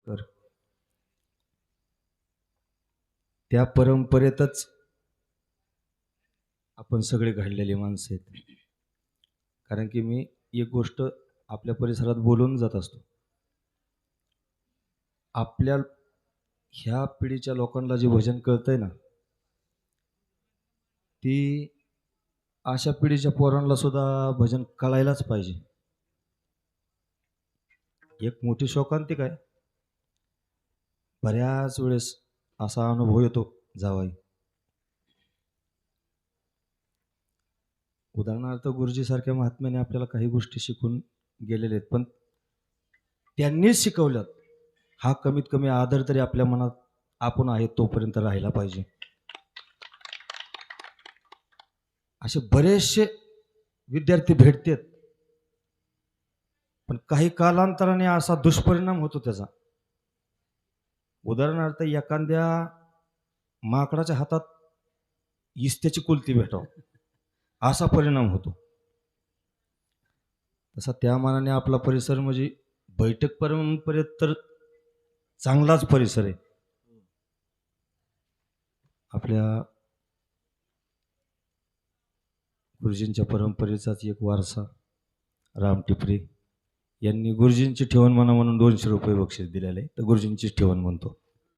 तर त्या परंपरेतच आपण सगळे घडलेली माणसं आहेत. कारण की मी एक गोष्ट आपल्या परिसरात बोलून जात असतो. आपल्या ह्या पिढीच्या लोकांना जे भजन कळतंय ना, ती अशा पिढीच्या पोरांना सुद्धा भजन कळायलाच पाहिजे. एक मोठी शोकांतिका आहे. बऱ्याच वेळेस असा अनुभव येतो जावाई. उदाहरणार्थ गुरुजीसारख्या महात्म्याने आपल्याला काही गोष्टी शिकून गेलेले आहेत, पण त्यांनीच शिकवल्यात. हा कमीत कमी आदर तरी आपल्या मनात आपण आहे तोपर्यंत राहिला पाहिजे. असे बरेचसे विद्यार्थी भेटतात, पण काही कालांतराने असा दुष्परिणाम होतो त्याचा. उदाहरणार्थ एखाद्या माकडाच्या हातात इस्त्याची कुलती भेटावं असा परिणाम होतो. तसा त्या मानाने आपला परिसर म्हणजे बैठक परंपरेत तर चांगलाच परिसर आहे. आपल्या गुरुजींच्या परंपरेचाच एक वारसा राम टिपरे यांनी गुरुजींची ठेवण म्हणा म्हणून 200 रुपये बक्षीस दिलेले आहे, तर गुरुजींचीच ठेवण म्हणतो.